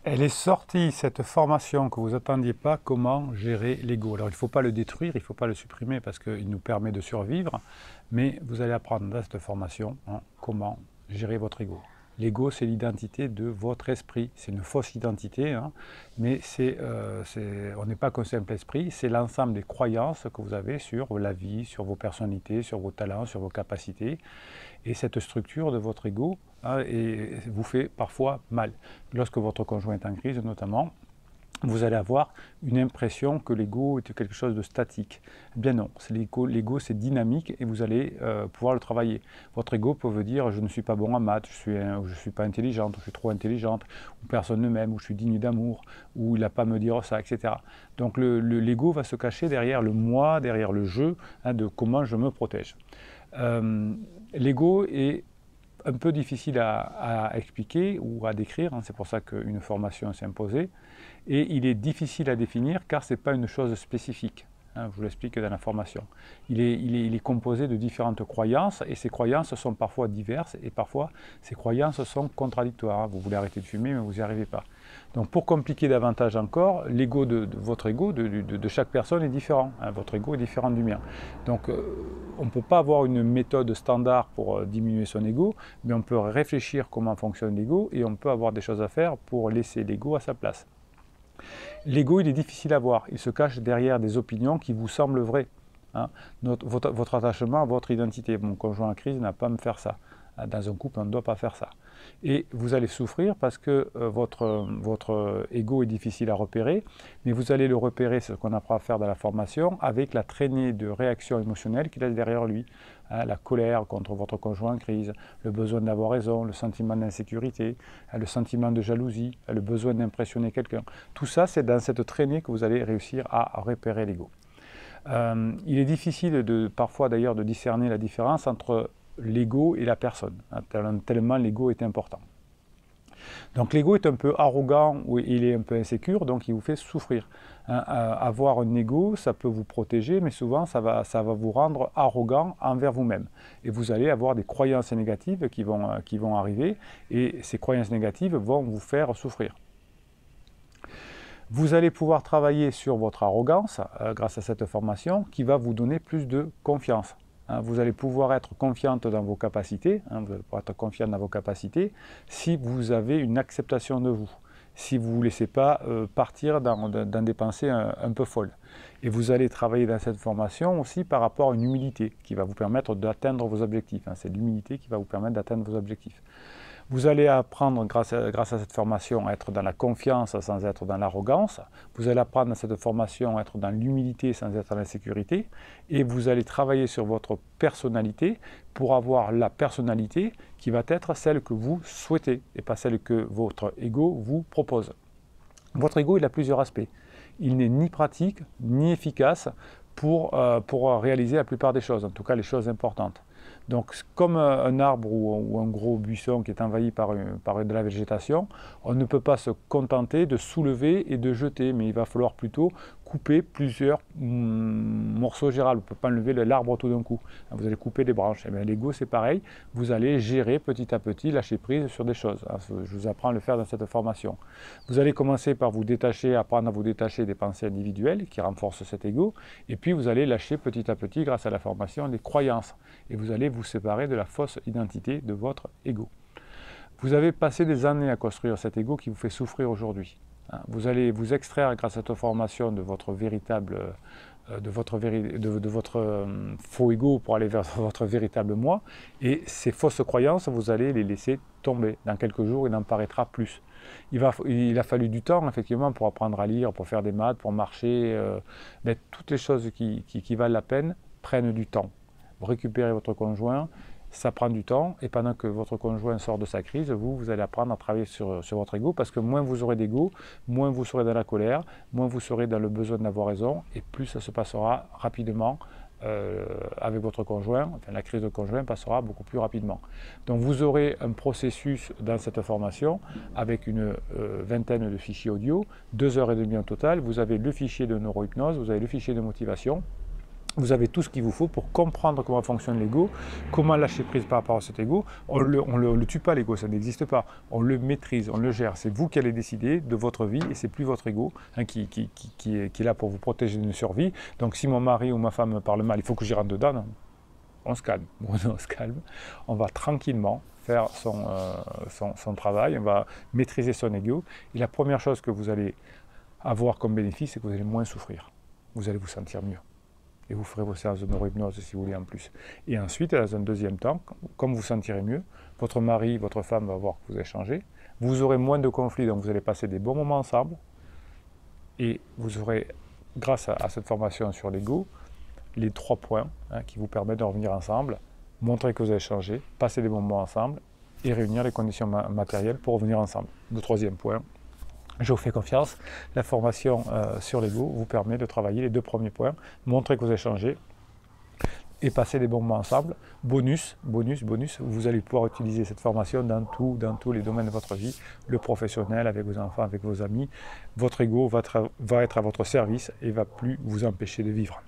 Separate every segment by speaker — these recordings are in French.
Speaker 1: Elle est sortie, cette formation que vous attendiez pas, comment gérer l'ego. Alors il ne faut pas le détruire, il ne faut pas le supprimer parce qu'il nous permet de survivre, mais vous allez apprendre dans cette formation comment gérer votre ego. L'ego, c'est l'identité de votre esprit. C'est une fausse identité, mais on n'est pas qu'un simple esprit, c'est l'ensemble des croyances que vous avez sur la vie, sur vos personnalités, sur vos talents, sur vos capacités. Et cette structure de votre ego vous fait parfois mal. Lorsque votre conjoint est en crise, notamment, vous allez avoir une impression que l'ego est quelque chose de statique. Eh bien non, l'ego c'est dynamique et vous allez pouvoir le travailler. Votre ego peut vous dire je ne suis pas bon en maths, je ne suis pas intelligente, je suis trop intelligente, ou personne ne m'aime, ou je suis digne d'amour, ou il n'a pas à me dire ça, etc. Donc l'ego va se cacher derrière le moi, derrière le je, de comment je me protège. L'ego est un peu difficile à expliquer ou à décrire, c'est pour ça qu'une formation s'est imposée, et il est difficile à définir car ce n'est pas une chose spécifique. Je vous l'explique dans la formation. Il est composé de différentes croyances et ces croyances sont parfois diverses et parfois ces croyances sont contradictoires. Vous voulez arrêter de fumer mais vous n'y arrivez pas. Donc pour compliquer davantage encore, l'ego votre ego de chaque personne est différent. Votre ego est différent du mien. Donc on ne peut pas avoir une méthode standard pour diminuer son ego, mais on peut réfléchir comment fonctionne l'ego et on peut avoir des choses à faire pour laisser l'ego à sa place. L'ego, il est difficile à voir. Il se cache derrière des opinions qui vous semblent vraies. Votre attachement à votre identité. Mon conjoint en crise n'a pas à me faire ça. Dans un couple, on ne doit pas faire ça. Et vous allez souffrir parce que votre ego est difficile à repérer, mais vous allez le repérer, c'est ce qu'on apprend à faire dans la formation, avec la traînée de réactions émotionnelles qu'il a derrière lui. La colère contre votre conjoint en crise, le besoin d'avoir raison, le sentiment d'insécurité, le sentiment de jalousie, le besoin d'impressionner quelqu'un. Tout ça, c'est dans cette traînée que vous allez réussir à repérer l'ego. Il est difficile parfois d'ailleurs de discerner la différence entre l'ego et la personne, tellement l'ego est important. Donc l'ego est un peu arrogant, ou il est un peu insécure, donc il vous fait souffrir. Avoir un ego, ça peut vous protéger, mais souvent ça va vous rendre arrogant envers vous-même. Et vous allez avoir des croyances négatives qui vont arriver, et ces croyances négatives vont vous faire souffrir. Vous allez pouvoir travailler sur votre arrogance grâce à cette formation qui va vous donner plus de confiance. Vous allez pouvoir être confiante dans vos capacités, vous allez pouvoir être confiant dans vos capacités si vous avez une acceptation de vous, si vous ne vous laissez pas partir dans des pensées un peu folles. Et vous allez travailler dans cette formation aussi par rapport à une humilité qui va vous permettre d'atteindre vos objectifs. C'est l'humilité qui va vous permettre d'atteindre vos objectifs. Vous allez apprendre, grâce à cette formation, à être dans la confiance sans être dans l'arrogance. Vous allez apprendre dans cette formation à être dans l'humilité sans être dans la sécurité. Et vous allez travailler sur votre personnalité pour avoir la personnalité qui va être celle que vous souhaitez et pas celle que votre ego vous propose. Votre ego, il a plusieurs aspects. Il n'est ni pratique ni efficace pour réaliser la plupart des choses, en tout cas les choses importantes. Donc, comme un arbre ou un gros buisson qui est envahi par de la végétation, on ne peut pas se contenter de soulever et de jeter, mais il va falloir plutôt couper plusieurs morceaux gérables. On ne peut pas enlever l'arbre tout d'un coup. Vous allez couper les branches. Et bien, l'ego, c'est pareil. Vous allez gérer petit à petit, lâcher prise sur des choses. Je vous apprends à le faire dans cette formation. Vous allez commencer par vous détacher, apprendre à vous détacher des pensées individuelles qui renforcent cet ego. Et puis, vous allez lâcher petit à petit, grâce à la formation, des croyances. Et vous allez vous séparer de la fausse identité de votre ego. Vous avez passé des années à construire cet ego qui vous fait souffrir aujourd'hui. Vous allez vous extraire grâce à cette formation de votre faux ego pour aller vers votre véritable moi. Et ces fausses croyances, vous allez les laisser tomber. Dans quelques jours, il n'en paraîtra plus. Il a fallu du temps, effectivement, pour apprendre à lire, pour faire des maths, pour marcher. Mais toutes les choses qui valent la peine prennent du temps. Récupérez votre conjoint, ça prend du temps, et pendant que votre conjoint sort de sa crise, vous allez apprendre à travailler sur votre ego, parce que moins vous aurez d'ego, moins vous serez dans la colère, moins vous serez dans le besoin d'avoir raison, et plus ça se passera rapidement avec votre conjoint, enfin la crise de conjoint passera beaucoup plus rapidement. Donc vous aurez un processus dans cette formation, avec une vingtaine de fichiers audio, 2 heures et demie en total. Vous avez le fichier de neurohypnose, vous avez le fichier de motivation, vous avez tout ce qu'il vous faut pour comprendre comment fonctionne l'ego, comment lâcher prise par rapport à cet ego. On le tue pas l'ego, ça n'existe pas. On le maîtrise, on le gère. C'est vous qui allez décider de votre vie et c'est plus votre ego qui est là pour vous protéger d'une survie. Donc si mon mari ou ma femme me parle mal, il faut que j'y rentre dedans. Non. On se calme, on se calme. On va tranquillement faire son travail, on va maîtriser son ego. Et la première chose que vous allez avoir comme bénéfice, c'est que vous allez moins souffrir. Vous allez vous sentir mieux. Et vous ferez vos séances de neurohypnose si vous voulez en plus. Et ensuite, dans un deuxième temps, comme vous vous sentirez mieux, votre mari, votre femme va voir que vous avez changé, vous aurez moins de conflits, donc vous allez passer des bons moments ensemble, et vous aurez, grâce à cette formation sur l'ego, les 3 points qui vous permettent de revenir ensemble, montrer que vous avez changé, passer des bons moments ensemble, et réunir les conditions matérielles pour revenir ensemble. Le 3e point, je vous fais confiance, la formation sur l'ego vous permet de travailler les 2 premiers points, montrer que vous avez changé et passer des bons moments ensemble. Bonus, vous allez pouvoir utiliser cette formation dans tous les domaines de votre vie, le professionnel, avec vos enfants, avec vos amis. Votre ego va être à votre service et ne va plus vous empêcher de vivre.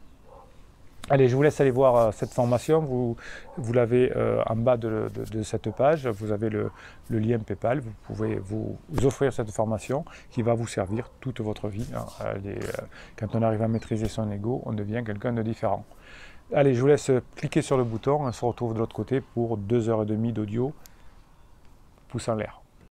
Speaker 1: Allez, je vous laisse aller voir cette formation, vous l'avez en bas de cette page, vous avez le lien PayPal, vous pouvez vous offrir cette formation qui va vous servir toute votre vie. Quand on arrive à maîtriser son ego, on devient quelqu'un de différent. Allez, je vous laisse cliquer sur le bouton, on se retrouve de l'autre côté pour 2h30 d'audio, pouce en l'air.